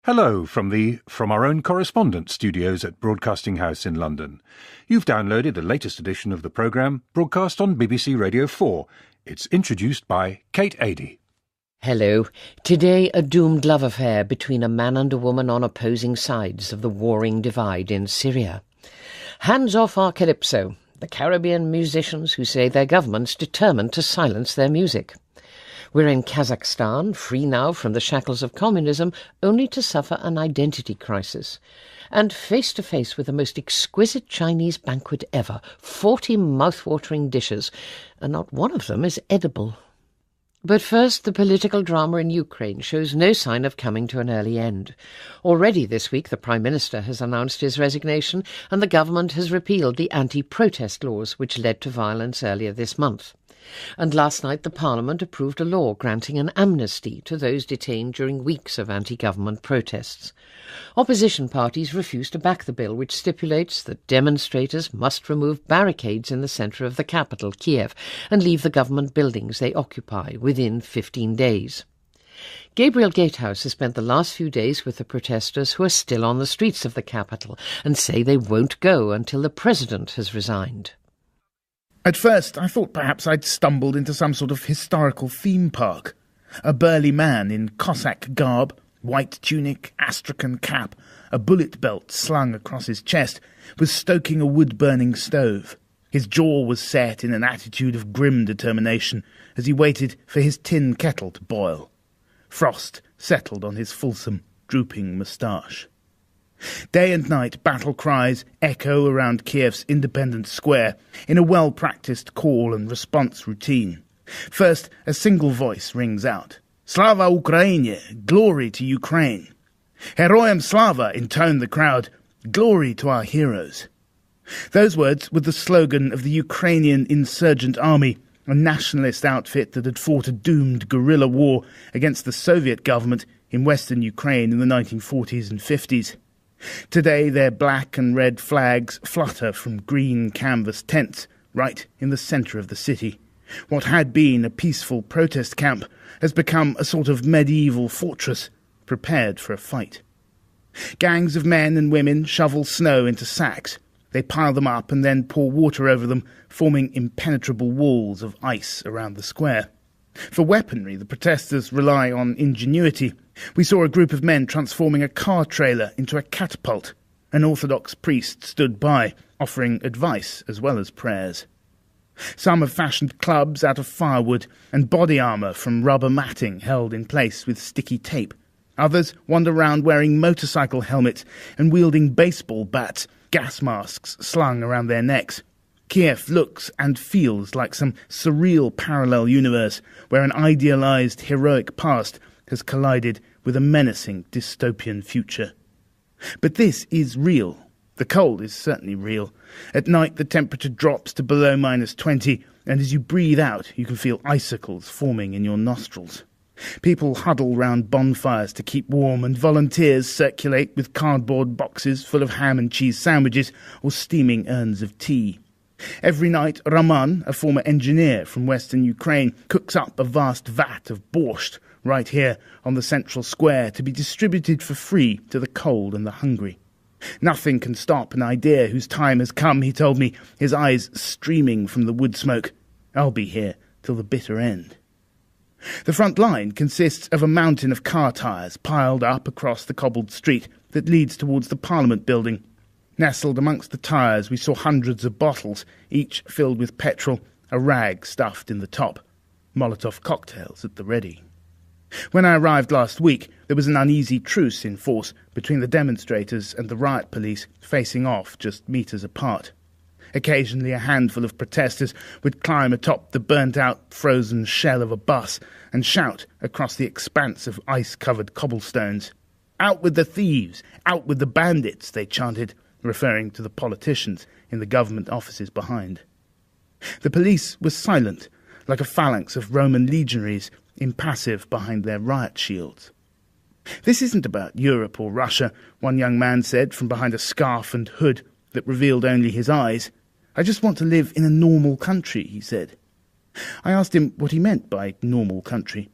Hello from our own correspondent studios at Broadcasting House in London. You've downloaded the latest edition of the programme broadcast on BBC Radio 4. It's introduced by Kate Adie. Hello. Today, a doomed love affair between a man and a woman on opposing sides of the warring divide in Syria. Hands off our calypso, the Caribbean musicians who say their government's determined to silence their music. We're in Kazakhstan, free now from the shackles of communism, only to suffer an identity crisis. And face to face with the most exquisite Chinese banquet ever, 40 mouth-watering dishes, and not one of them is edible. But first, the political drama in Ukraine shows no sign of coming to an early end. Already this week, the Prime Minister has announced his resignation, and the government has repealed the anti-protest laws which led to violence earlier this month. And last night the Parliament approved a law granting an amnesty to those detained during weeks of anti-government protests. Opposition parties refuse to back the bill, which stipulates that demonstrators must remove barricades in the centre of the capital, Kiev, and leave the government buildings they occupy within 15 days. Gabriel Gatehouse has spent the last few days with the protesters who are still on the streets of the capital and say they won't go until the president has resigned. At first, I thought perhaps I'd stumbled into some sort of historical theme park. A burly man in Cossack garb, white tunic, astrakhan cap, a bullet belt slung across his chest, was stoking a wood-burning stove. His jaw was set in an attitude of grim determination as he waited for his tin kettle to boil. Frost settled on his fulsome, drooping moustache. Day and night battle cries echo around Kiev's Independence Square in a well-practiced call and response routine. First, a single voice rings out. Slava Ukraine! Glory to Ukraine! Heroyam Slava! Intoned the crowd. Glory to our heroes! Those words were the slogan of the Ukrainian Insurgent Army, a nationalist outfit that had fought a doomed guerrilla war against the Soviet government in western Ukraine in the 1940s and 50s. Today their black and red flags flutter from green canvas tents right in the centre of the city. What had been a peaceful protest camp has become a sort of medieval fortress prepared for a fight. Gangs of men and women shovel snow into sacks. They pile them up and then pour water over them, forming impenetrable walls of ice around the square. For weaponry, the protesters rely on ingenuity. We saw a group of men transforming a car trailer into a catapult. An Orthodox priest stood by, offering advice as well as prayers. Some have fashioned clubs out of firewood and body armour from rubber matting held in place with sticky tape. Others wander around wearing motorcycle helmets and wielding baseball bats, gas masks slung around their necks. Kiev looks and feels like some surreal parallel universe where an idealised heroic past has collided with a menacing dystopian future. But this is real. The cold is certainly real. At night the temperature drops to below -20, and as you breathe out you can feel icicles forming in your nostrils. People huddle round bonfires to keep warm, and volunteers circulate with cardboard boxes full of ham and cheese sandwiches or steaming urns of tea. Every night, Raman, a former engineer from western Ukraine, cooks up a vast vat of borscht right here on the central square to be distributed for free to the cold and the hungry. Nothing can stop an idea whose time has come, he told me, his eyes streaming from the wood smoke. I'll be here till the bitter end. The front line consists of a mountain of car tyres piled up across the cobbled street that leads towards the Parliament building. Nestled amongst the tyres we saw hundreds of bottles, each filled with petrol, a rag stuffed in the top. Molotov cocktails at the ready. When I arrived last week, there was an uneasy truce in force between the demonstrators and the riot police, facing off just metres apart. Occasionally a handful of protesters would climb atop the burnt-out, frozen shell of a bus and shout across the expanse of ice-covered cobblestones. "Out with the thieves! Out with the bandits!" they chanted, referring to the politicians in the government offices behind. The police was silent, like a phalanx of Roman legionaries, impassive behind their riot shields. "This isn't about Europe or Russia," one young man said from behind a scarf and hood that revealed only his eyes. "I just want to live in a normal country," he said. I asked him what he meant by normal country.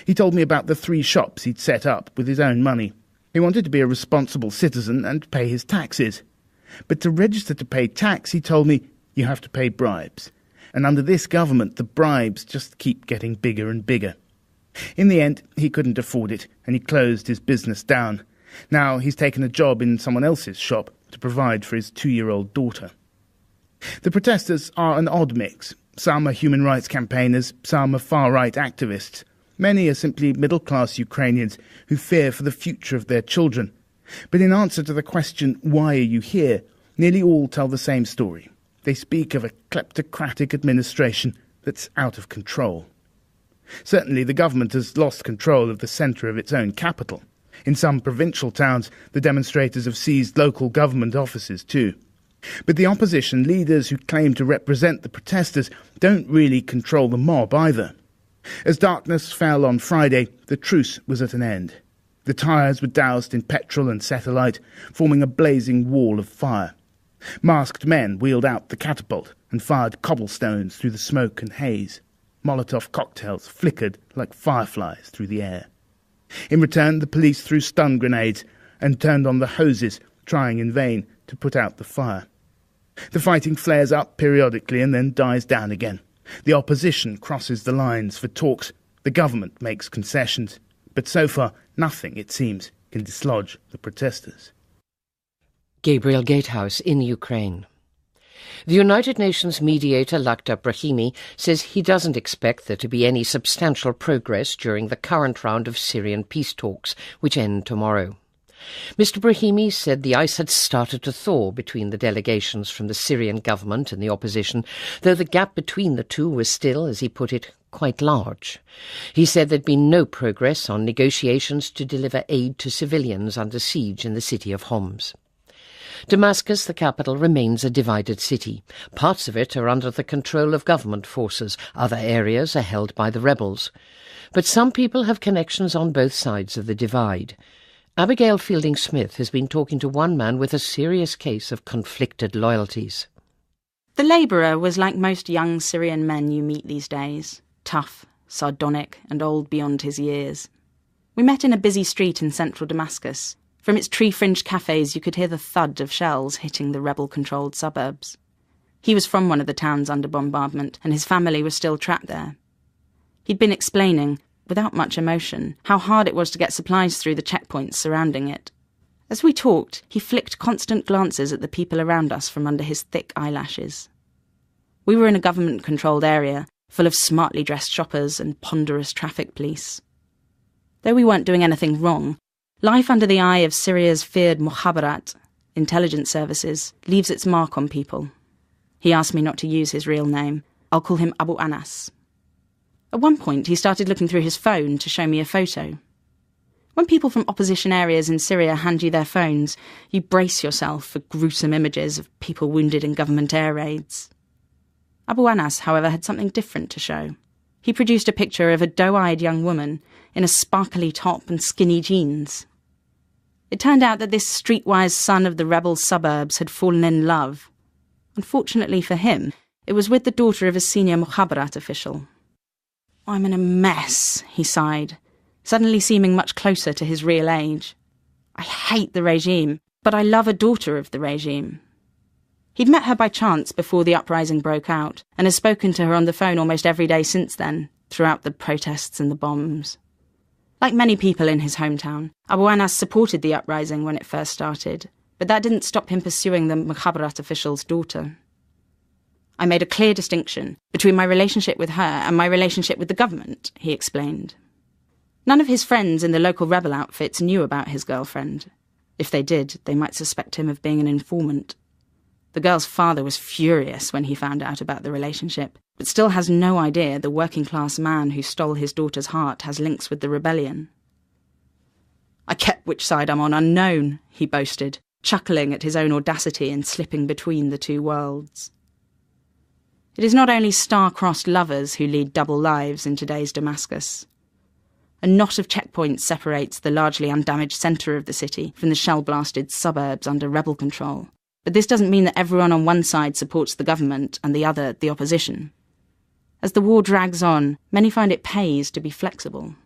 He told me about the 3 shops he'd set up with his own money. He wanted to be a responsible citizen and pay his taxes. But to register to pay tax, he told me, you have to pay bribes. And under this government, the bribes just keep getting bigger and bigger. In the end, he couldn't afford it, and he closed his business down. Now he's taken a job in someone else's shop to provide for his 2-year-old daughter. The protesters are an odd mix. Some are human rights campaigners, some are far-right activists. Many are simply middle-class Ukrainians who fear for the future of their children. But in answer to the question, why are you here, nearly all tell the same story. They speak of a kleptocratic administration that's out of control. Certainly the government has lost control of the centre of its own capital. In some provincial towns, the demonstrators have seized local government offices too. But the opposition leaders who claim to represent the protesters don't really control the mob either. As darkness fell on Friday, the truce was at an end. The tyres were doused in petrol and satellite, forming a blazing wall of fire. Masked men wheeled out the catapult and fired cobblestones through the smoke and haze. Molotov cocktails flickered like fireflies through the air. In return, the police threw stun grenades and turned on the hoses, trying in vain to put out the fire. The fighting flares up periodically and then dies down again. The opposition crosses the lines for talks. The government makes concessions. But so far, nothing, it seems, can dislodge the protesters. Gabriel Gatehouse in Ukraine. The United Nations mediator Lakhdar Brahimi says he doesn't expect there to be any substantial progress during the current round of Syrian peace talks, which end tomorrow. Mr. Brahimi said the ice had started to thaw between the delegations from the Syrian government and the opposition, though the gap between the two was still, as he put it, quite large. He said there'd been no progress on negotiations to deliver aid to civilians under siege in the city of Homs. Damascus, the capital, remains a divided city. Parts of it are under the control of government forces. Other areas are held by the rebels. But some people have connections on both sides of the divide. Abigail Fielding-Smith has been talking to one man with a serious case of conflicted loyalties. The labourer was like most young Syrian men you meet these days, tough, sardonic, and old beyond his years. We met in a busy street in central Damascus. From its tree-fringed cafes you could hear the thud of shells hitting the rebel-controlled suburbs. He was from one of the towns under bombardment, and his family was still trapped there. He'd been explaining, without much emotion, how hard it was to get supplies through the checkpoints surrounding it. As we talked, he flicked constant glances at the people around us from under his thick eyelashes. We were in a government-controlled area, full of smartly dressed shoppers and ponderous traffic police. Though we weren't doing anything wrong, life under the eye of Syria's feared mukhabarat, intelligence services, leaves its mark on people. He asked me not to use his real name. I'll call him Abu Anas. At one point, he started looking through his phone to show me a photo. When people from opposition areas in Syria hand you their phones, you brace yourself for gruesome images of people wounded in government air raids. Abu Anas, however, had something different to show. He produced a picture of a doe-eyed young woman in a sparkly top and skinny jeans. It turned out that this streetwise son of the rebel suburbs had fallen in love. Unfortunately for him, it was with the daughter of a senior mukhabarat official. "I'm in a mess," he sighed, suddenly seeming much closer to his real age. "I hate the regime, but I love a daughter of the regime." He'd met her by chance before the uprising broke out, and has spoken to her on the phone almost every day since then, throughout the protests and the bombs. Like many people in his hometown, Abu Anas supported the uprising when it first started, but that didn't stop him pursuing the mukhabarat official's daughter. "I made a clear distinction between my relationship with her and my relationship with the government," he explained. None of his friends in the local rebel outfits knew about his girlfriend. If they did, they might suspect him of being an informant. The girl's father was furious when he found out about the relationship, but still has no idea the working-class man who stole his daughter's heart has links with the rebellion. "I kept which side I'm on unknown," he boasted, chuckling at his own audacity in slipping between the two worlds. It is not only star-crossed lovers who lead double lives in today's Damascus. A knot of checkpoints separates the largely undamaged centre of the city from the shell-blasted suburbs under rebel control. But this doesn't mean that everyone on one side supports the government and the other the opposition. As the war drags on, many find it pays to be flexible.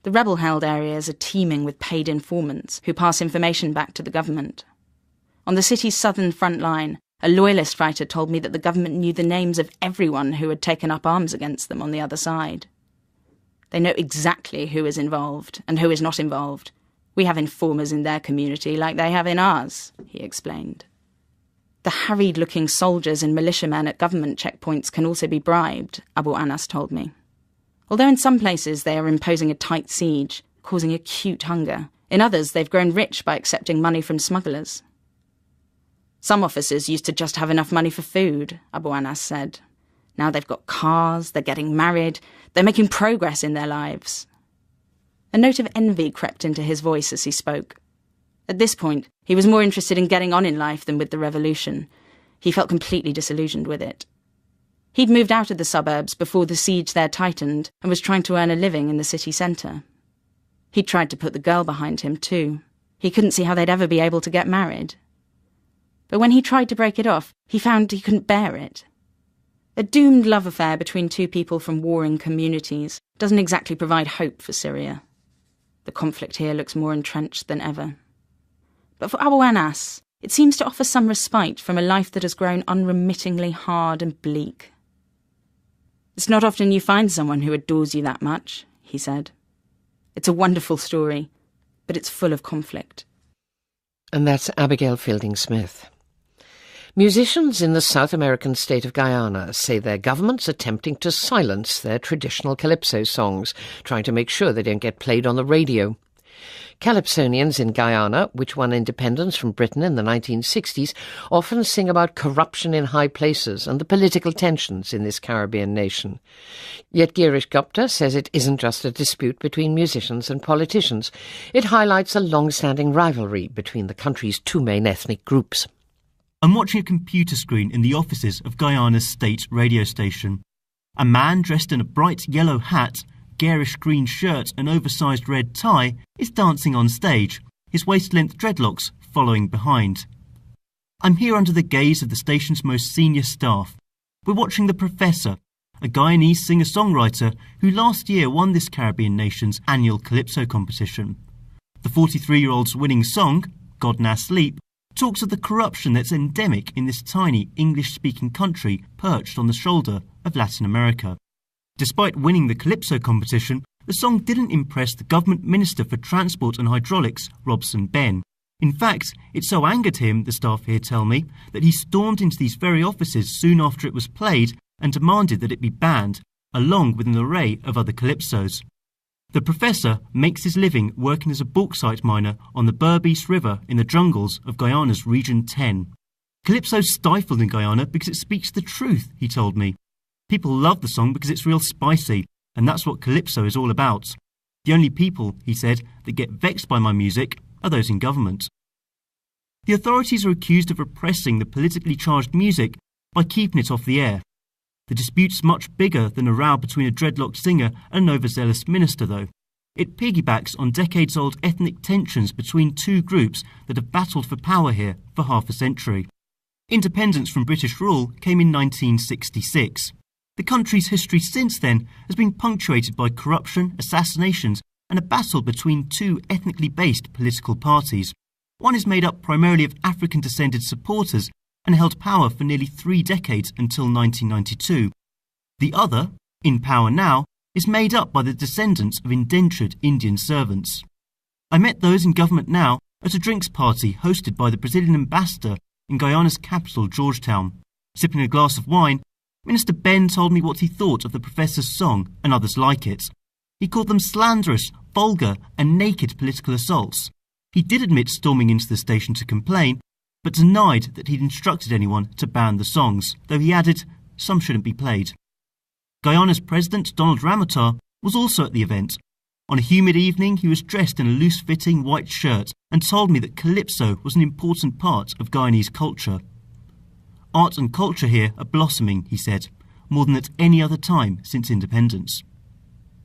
The rebel-held areas are teeming with paid informants who pass information back to the government. On the city's southern front line, a loyalist fighter told me that the government knew the names of everyone who had taken up arms against them on the other side. They know exactly who is involved and who is not involved. We have informers in their community like they have in ours, he explained. The harried-looking soldiers and militiamen at government checkpoints can also be bribed, Abu Anas told me. Although in some places they are imposing a tight siege, causing acute hunger, in others they've grown rich by accepting money from smugglers. Some officers used to just have enough money for food, Abu Anas said. Now they've got cars, they're getting married, they're making progress in their lives. A note of envy crept into his voice as he spoke. At this point, he was more interested in getting on in life than with the revolution. He felt completely disillusioned with it. He'd moved out of the suburbs before the siege there tightened and was trying to earn a living in the city centre. He'd tried to put the girl behind him too. He couldn't see how they'd ever be able to get married. But when he tried to break it off, he found he couldn't bear it. A doomed love affair between two people from warring communities doesn't exactly provide hope for Syria. The conflict here looks more entrenched than ever. But for Abu Anas, it seems to offer some respite from a life that has grown unremittingly hard and bleak. It's not often you find someone who adores you that much, he said. It's a wonderful story, but it's full of conflict. And that's Abigail Fielding Smith. Musicians in the South American state of Guyana say their government's attempting to silence their traditional calypso songs, trying to make sure they don't get played on the radio. Calypsonians in Guyana, which won independence from Britain in the 1960s, often sing about corruption in high places and the political tensions in this Caribbean nation. Yet Girish Gupta says it isn't just a dispute between musicians and politicians. It highlights a long-standing rivalry between the country's two main ethnic groups. I'm watching a computer screen in the offices of Guyana's state radio station. A man dressed in a bright yellow hat, garish green shirt and oversized red tie is dancing on stage, his waist-length dreadlocks following behind. I'm here under the gaze of the station's most senior staff. We're watching The Professor, a Guyanese singer-songwriter who last year won this Caribbean nation's annual calypso competition. The 43-year-old's winning song, God Na Sleep, talks of the corruption that's endemic in this tiny English-speaking country perched on the shoulder of Latin America. Despite winning the calypso competition, the song didn't impress the government Minister for Transport and Hydraulics, Robson Ben. In fact, it so angered him, the staff here tell me, that he stormed into these very offices soon after it was played and demanded that it be banned, along with an array of other calypsos. The Professor makes his living working as a bauxite miner on the Berbice River in the jungles of Guyana's Region 10. Calypso's stifled in Guyana because it speaks the truth, he told me. People love the song because it's real spicy, and that's what calypso is all about. The only people, he said, that get vexed by my music are those in government. The authorities are accused of repressing the politically charged music by keeping it off the air. The dispute's much bigger than a row between a dreadlocked singer and an overzealous minister, though. It piggybacks on decades-old ethnic tensions between two groups that have battled for power here for half a century. Independence from British rule came in 1966. The country's history since then has been punctuated by corruption, assassinations, and a battle between two ethnically based political parties. One is made up primarily of African-descended supporters and held power for nearly 3 decades until 1992. The other, in power now, is made up by the descendants of indentured Indian servants. I met those in government now at a drinks party hosted by the Brazilian ambassador in Guyana's capital, Georgetown. Sipping a glass of wine, Minister Ben told me what he thought of the Professor's song and others like it. He called them slanderous, vulgar and naked political assaults. He did admit storming into the station to complain, but denied that he'd instructed anyone to ban the songs, though he added, some shouldn't be played. Guyana's President, Donald Ramotar, was also at the event. On a humid evening, he was dressed in a loose-fitting white shirt and told me that calypso was an important part of Guyanese culture. Art and culture here are blossoming, he said, more than at any other time since independence.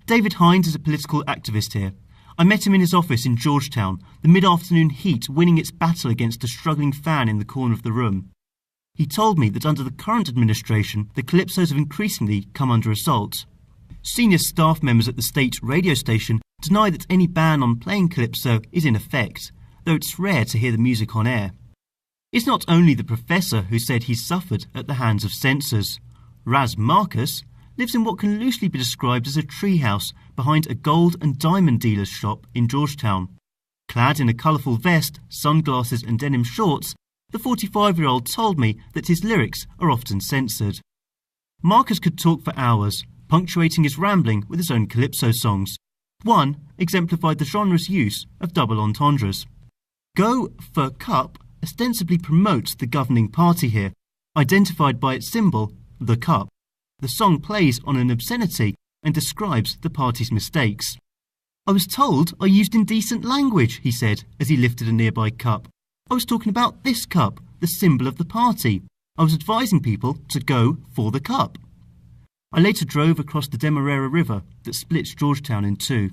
David Hines is a political activist here. I met him in his office in Georgetown, the mid-afternoon heat winning its battle against a struggling fan in the corner of the room. He told me that under the current administration, the calypsos have increasingly come under assault. Senior staff members at the state radio station deny that any ban on playing calypso is in effect, though it's rare to hear the music on air. It's not only the professor who said he's suffered at the hands of censors. Raz Marcus lives in what can loosely be described as a treehouse behind a gold and diamond dealer's shop in Georgetown. Clad in a colourful vest, sunglasses and denim shorts, the 45-year-old told me that his lyrics are often censored. Marcus could talk for hours, punctuating his rambling with his own calypso songs. One exemplified the genre's use of double entendres. Go for Cup ostensibly promotes the governing party here, identified by its symbol, the cup. The song plays on an obscenity and describes the party's mistakes. "I was told I used indecent language," he said as he lifted a nearby cup. "I was talking about this cup, the symbol of the party. I was advising people to go for the cup." I later drove across the Demerara River that splits Georgetown in two.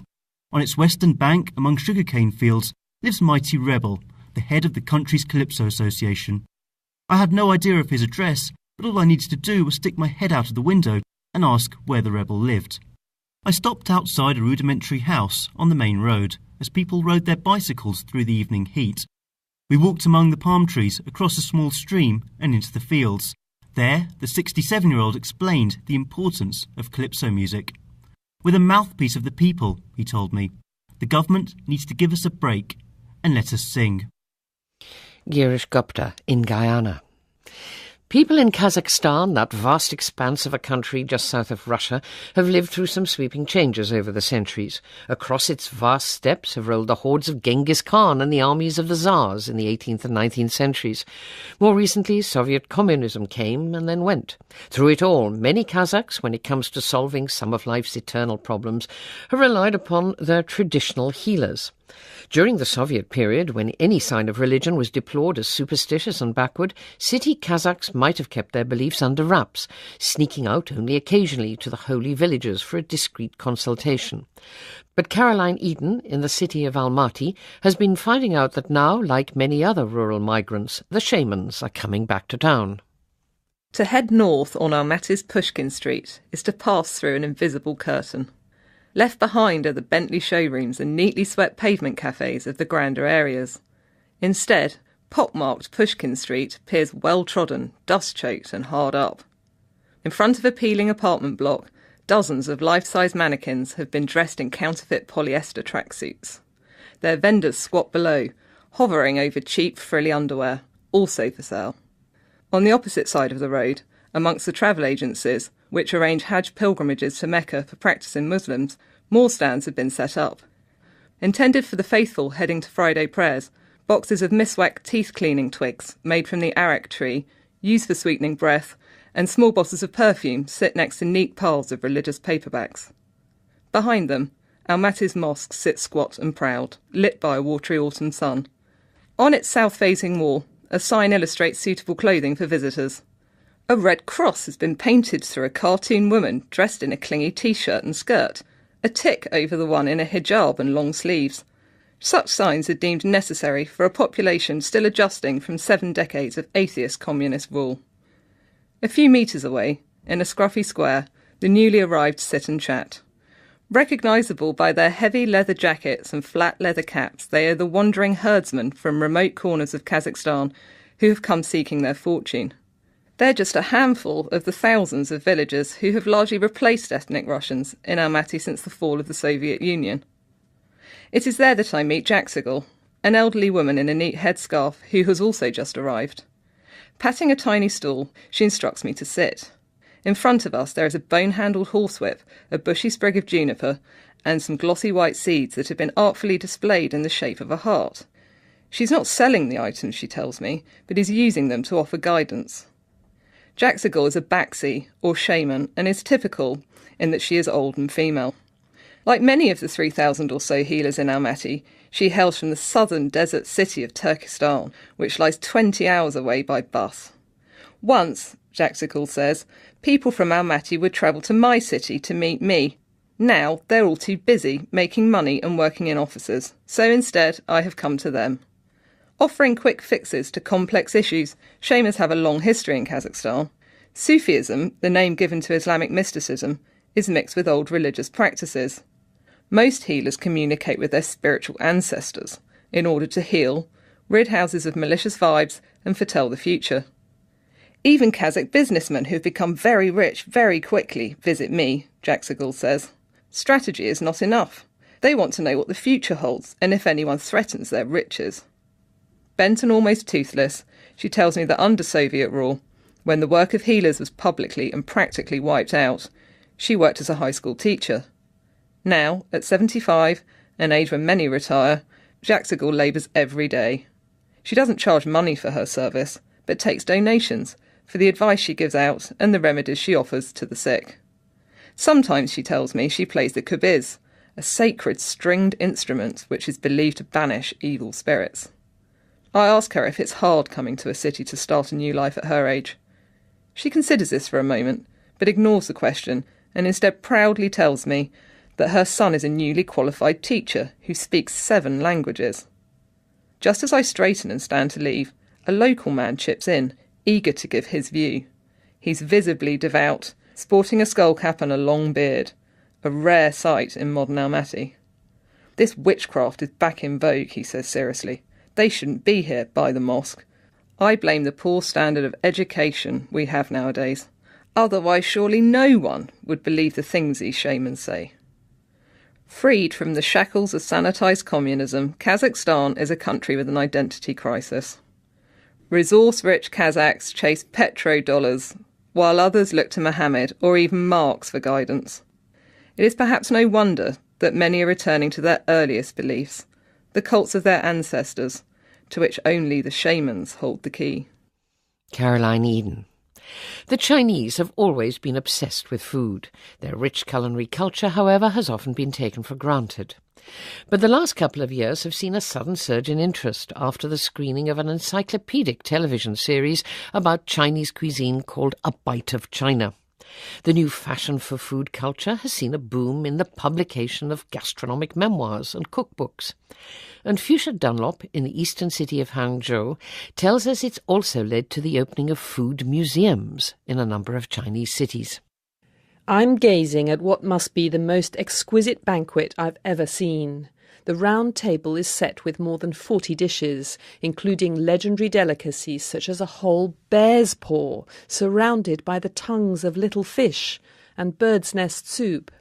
On its western bank, among sugarcane fields, lives Mighty Rebel, the head of the country's Calypso Association. I had no idea of his address, but all I needed to do was stick my head out of the window and ask where the rebel lived. I stopped outside a rudimentary house on the main road as people rode their bicycles through the evening heat. We walked among the palm trees across a small stream and into the fields. There, the 67-year-old explained the importance of calypso music. "We're the mouthpiece of the people," he told me. "The government needs to give us a break and let us sing." Girish Gupta in Guyana. People in Kazakhstan, that vast expanse of a country just south of Russia, have lived through some sweeping changes over the centuries. Across its vast steppes have rolled the hordes of Genghis Khan and the armies of the Tsars in the 18th and 19th centuries. More recently, Soviet communism came and then went. Through it all, many Kazakhs, when it comes to solving some of life's eternal problems, have relied upon their traditional healers. During the Soviet period, when any sign of religion was deplored as superstitious and backward, city Kazakhs might have kept their beliefs under wraps, sneaking out only occasionally to the holy villages for a discreet consultation. But Caroline Eden, in the city of Almaty, has been finding out that now, like many other rural migrants, the shamans are coming back to town. To head north on Almaty's Pushkin Street is to pass through an invisible curtain. Left behind are the Bentley showrooms and neatly swept pavement cafes of the grander areas. Instead, pockmarked Pushkin Street appears well-trodden, dust-choked and hard up. In front of a peeling apartment block, dozens of life-size mannequins have been dressed in counterfeit polyester tracksuits. Their vendors squat below, hovering over cheap, frilly underwear, also for sale. On the opposite side of the road, amongst the travel agencies, which arrange Hajj pilgrimages to Mecca for practising Muslims, more stands have been set up. Intended for the faithful heading to Friday prayers, boxes of miswak teeth-cleaning twigs made from the arak tree, used for sweetening breath, and small bottles of perfume sit next to neat piles of religious paperbacks. Behind them, Almaty's mosque sits squat and proud, lit by a watery autumn sun. On its south-facing wall, a sign illustrates suitable clothing for visitors. A red cross has been painted through a cartoon woman dressed in a clingy t-shirt and skirt, a tick over the one in a hijab and long sleeves. Such signs are deemed necessary for a population still adjusting from 7 decades of atheist communist rule. A few metres away, in a scruffy square, the newly arrived sit and chat. Recognisable by their heavy leather jackets and flat leather caps, they are the wandering herdsmen from remote corners of Kazakhstan who have come seeking their fortune. They're just a handful of the thousands of villagers who have largely replaced ethnic Russians in Almaty since the fall of the Soviet Union. It is there that I meet Jaksigal, an elderly woman in a neat headscarf who has also just arrived. Patting a tiny stool, she instructs me to sit. In front of us there is a bone-handled horsewhip, a bushy sprig of juniper, and some glossy white seeds that have been artfully displayed in the shape of a heart. She's not selling the items, she tells me, but is using them to offer guidance. Jaksigal is a Baxi, or shaman, and is typical in that she is old and female. Like many of the 3,000 or so healers in Almaty, she hails from the southern desert city of Turkestan, which lies 20 hours away by bus. Once, Jaksigal says, people from Almaty would travel to my city to meet me. Now they're all too busy making money and working in offices, so instead I have come to them. Offering quick fixes to complex issues, shamans have a long history in Kazakhstan. Sufism, the name given to Islamic mysticism, is mixed with old religious practices. Most healers communicate with their spiritual ancestors in order to heal, rid houses of malicious vibes and foretell the future. Even Kazakh businessmen who've become very rich very quickly visit me, Jaxagul says. Strategy is not enough. They want to know what the future holds and if anyone threatens their riches. Bent and almost toothless, she tells me that under Soviet rule, when the work of healers was publicly and practically wiped out, she worked as a high school teacher. Now, at 75, an age when many retire, Jaxagul labours every day. She doesn't charge money for her service, but takes donations for the advice she gives out and the remedies she offers to the sick. Sometimes, she tells me, she plays the kubiz, a sacred stringed instrument which is believed to banish evil spirits. I ask her if it's hard coming to a city to start a new life at her age. She considers this for a moment, but ignores the question and instead proudly tells me that her son is a newly qualified teacher who speaks 7 languages. Just as I straighten and stand to leave, a local man chips in, eager to give his view. He's visibly devout, sporting a skull cap and a long beard, a rare sight in modern Almaty. This witchcraft is back in vogue, he says seriously. They shouldn't be here by the mosque. I blame the poor standard of education we have nowadays. Otherwise surely no one would believe the things these shamans say. Freed from the shackles of sanitised communism, Kazakhstan is a country with an identity crisis. Resource-rich Kazakhs chase petrodollars, while others look to Mohammed or even Marx for guidance. It is perhaps no wonder that many are returning to their earliest beliefs, the cults of their ancestors, to which only the shamans hold the key. Caroline Eden. The Chinese have always been obsessed with food. Their rich culinary culture, however, has often been taken for granted. But the last couple of years have seen a sudden surge in interest after the screening of an encyclopedic television series about Chinese cuisine called A Bite of China. The new fashion for food culture has seen a boom in the publication of gastronomic memoirs and cookbooks. And Fuchsia Dunlop in the eastern city of Hangzhou tells us it's also led to the opening of food museums in a number of Chinese cities. I'm gazing at what must be the most exquisite banquet I've ever seen. The round table is set with more than 40 dishes, including legendary delicacies such as a whole bear's paw surrounded by the tongues of little fish and bird's nest soup.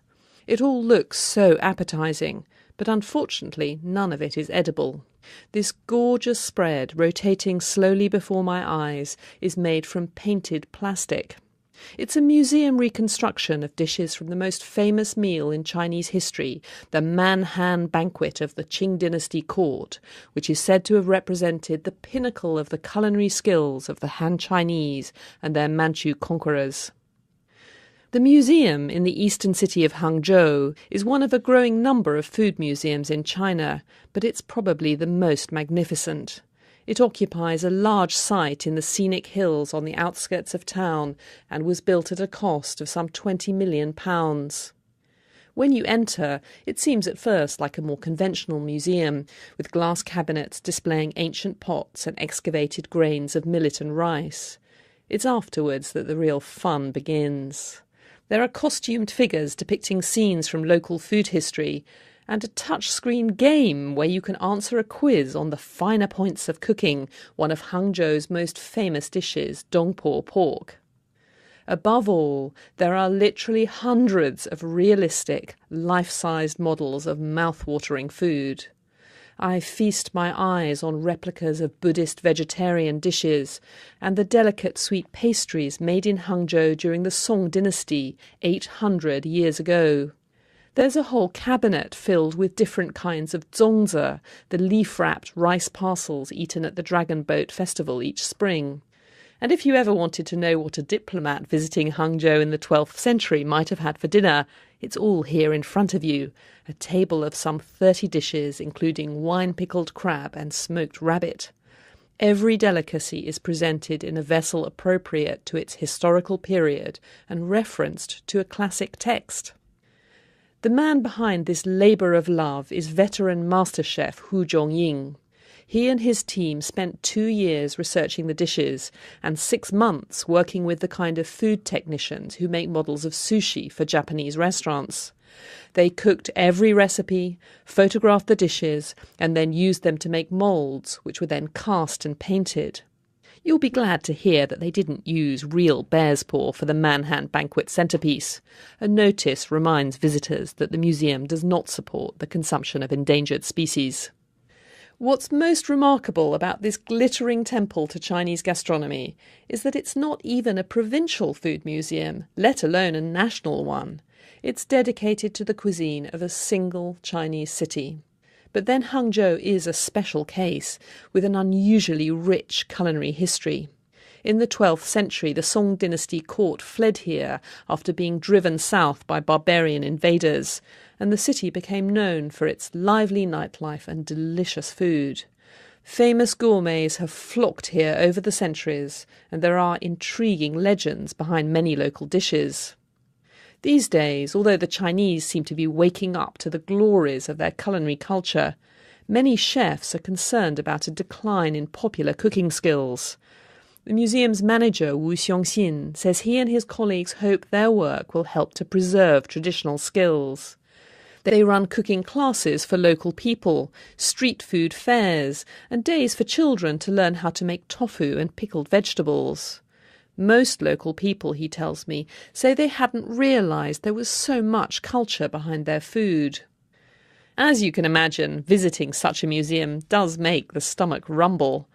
It all looks so appetising, but unfortunately none of it is edible. This gorgeous spread, rotating slowly before my eyes, is made from painted plastic. It's a museum reconstruction of dishes from the most famous meal in Chinese history, the Man-Han banquet of the Qing dynasty court, which is said to have represented the pinnacle of the culinary skills of the Han Chinese and their Manchu conquerors. The museum in the eastern city of Hangzhou is one of a growing number of food museums in China, but it's probably the most magnificent. It occupies a large site in the scenic hills on the outskirts of town and was built at a cost of some £20 million. When you enter, it seems at first like a more conventional museum, with glass cabinets displaying ancient pots and excavated grains of millet and rice. It's afterwards that the real fun begins. There are costumed figures depicting scenes from local food history, and a touch-screen game where you can answer a quiz on the finer points of cooking one of Hangzhou's most famous dishes, dongpo pork. Above all, there are literally hundreds of realistic, life-sized models of mouth-watering food. I feast my eyes on replicas of Buddhist vegetarian dishes and the delicate sweet pastries made in Hangzhou during the Song dynasty 800 years ago. There's a whole cabinet filled with different kinds of zongzi, the leaf-wrapped rice parcels eaten at the Dragon Boat Festival each spring. And if you ever wanted to know what a diplomat visiting Hangzhou in the 12th century might have had for dinner, it's all here in front of you, a table of some 30 dishes, including wine-pickled crab and smoked rabbit. Every delicacy is presented in a vessel appropriate to its historical period and referenced to a classic text. The man behind this labour of love is veteran master chef Hu Zhongying. He and his team spent 2 years researching the dishes and 6 months working with the kind of food technicians who make models of sushi for Japanese restaurants. They cooked every recipe, photographed the dishes, and then used them to make moulds, which were then cast and painted. You'll be glad to hear that they didn't use real bear's paw for the Manhan banquet centrepiece. A notice reminds visitors that the museum does not support the consumption of endangered species. What's most remarkable about this glittering temple to Chinese gastronomy is that it's not even a provincial food museum, let alone a national one. It's dedicated to the cuisine of a single Chinese city. But then Hangzhou is a special case, with an unusually rich culinary history. In the 12th century, the Song dynasty court fled here after being driven south by barbarian invaders, and the city became known for its lively nightlife and delicious food. Famous gourmets have flocked here over the centuries, and there are intriguing legends behind many local dishes. These days, although the Chinese seem to be waking up to the glories of their culinary culture, many chefs are concerned about a decline in popular cooking skills. The museum's manager, Wu Xiongxin, says he and his colleagues hope their work will help to preserve traditional skills. They run cooking classes for local people, street food fairs, and days for children to learn how to make tofu and pickled vegetables. Most local people, he tells me, say they hadn't realised there was so much culture behind their food. As you can imagine, visiting such a museum does make the stomach rumble.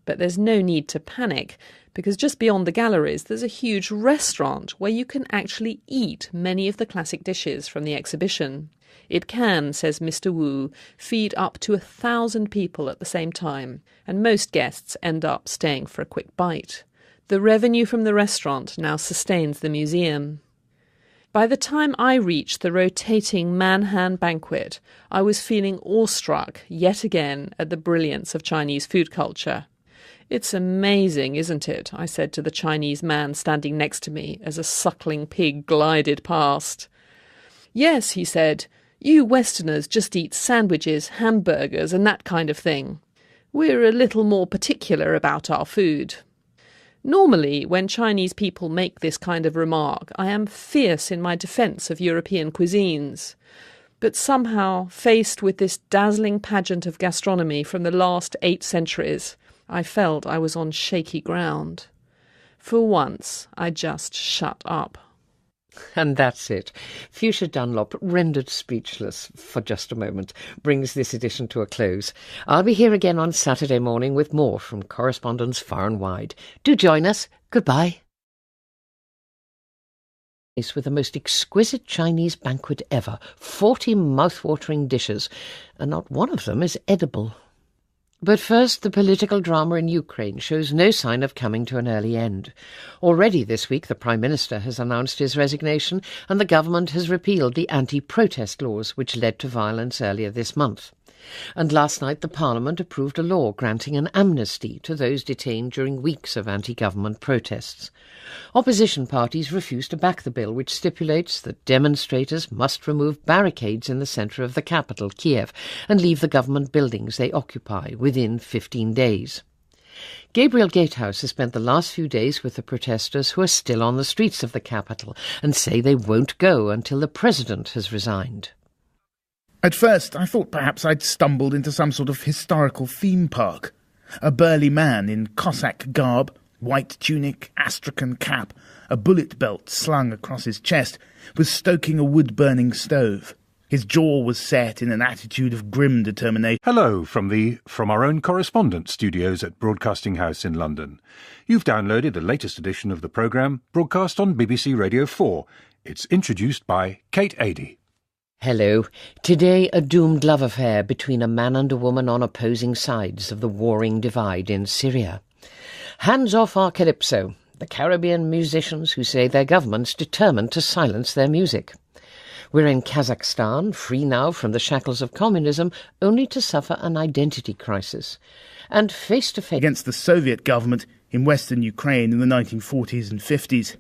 But there's no need to panic, because just beyond the galleries there's a huge restaurant where you can actually eat many of the classic dishes from the exhibition. It can, says Mr. Wu, feed up to 1,000 people at the same time, and most guests end up staying for a quick bite. The revenue from the restaurant now sustains the museum. By the time I reached the rotating Manhan banquet, I was feeling awestruck yet again at the brilliance of Chinese food culture. "It's amazing, isn't it?" I said to the Chinese man standing next to me as a suckling pig glided past. "Yes," he said, "you Westerners just eat sandwiches, hamburgers and that kind of thing. We're a little more particular about our food." Normally, when Chinese people make this kind of remark, I am fierce in my defence of European cuisines. But somehow, faced with this dazzling pageant of gastronomy from the last 8 centuries, I felt I was on shaky ground. For once, I just shut up. And that's it. Fuchsia Dunlop, rendered speechless for just a moment, brings this edition to a close. I'll be here again on Saturday morning with more from correspondents far and wide. Do join us. Goodbye. With the most exquisite Chinese banquet ever, 40 mouth-watering dishes, and not one of them is edible. But first, the political drama in Ukraine shows no sign of coming to an early end. Already this week, the Prime Minister has announced his resignation, and the government has repealed the anti-protest laws which led to violence earlier this month. And last night, the Parliament approved a law granting an amnesty to those detained during weeks of anti-government protests. Opposition parties refused to back the bill, which stipulates that demonstrators must remove barricades in the centre of the capital, Kiev, and leave the government buildings they occupy within 15 days. Gabriel Gatehouse has spent the last few days with the protesters who are still on the streets of the capital and say they won't go until the president has resigned. At first, I thought perhaps I'd stumbled into some sort of historical theme park. A burly man in Cossack garb, white tunic, astrakhan cap, a bullet belt slung across his chest, was stoking a wood-burning stove. His jaw was set in an attitude of grim determination. Hello from our own correspondent studios at Broadcasting House in London. You've downloaded the latest edition of the programme, broadcast on BBC Radio 4. It's introduced by Kate Adie. Hello. Today, a doomed love affair between a man and a woman on opposing sides of the warring divide in Syria. Hands off our calypso, the Caribbean musicians who say their government's determined to silence their music. We're in Kazakhstan, free now from the shackles of communism, only to suffer an identity crisis. And face-to-face against the Soviet government in western Ukraine in the 1940s and 50s.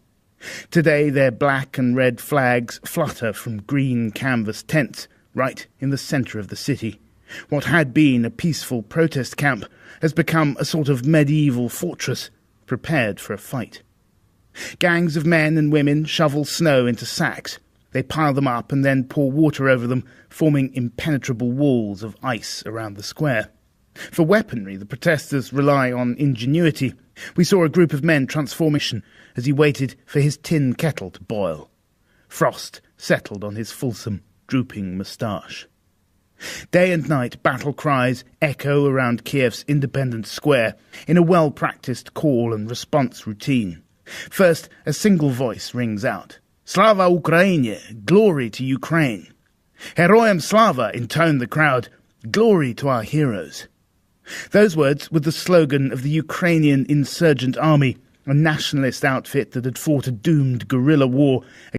Today, their black and red flags flutter from green canvas tents right in the centre of the city. What had been a peaceful protest camp has become a sort of medieval fortress prepared for a fight. Gangs of men and women shovel snow into sacks. They pile them up and then pour water over them, forming impenetrable walls of ice around the square. For weaponry, the protesters rely on ingenuity. We saw a group of men transformation as he waited for his tin kettle to boil. Frost settled on his fulsome, drooping moustache. Day and night, battle cries echo around Kiev's Independence Square in a well-practiced call and response routine. First, a single voice rings out. Slava Ukraine! Glory to Ukraine! Heroyam Slava! Intoned the crowd. Glory to our heroes! Those words were the slogan of the Ukrainian Insurgent Army, a nationalist outfit that had fought a doomed guerrilla war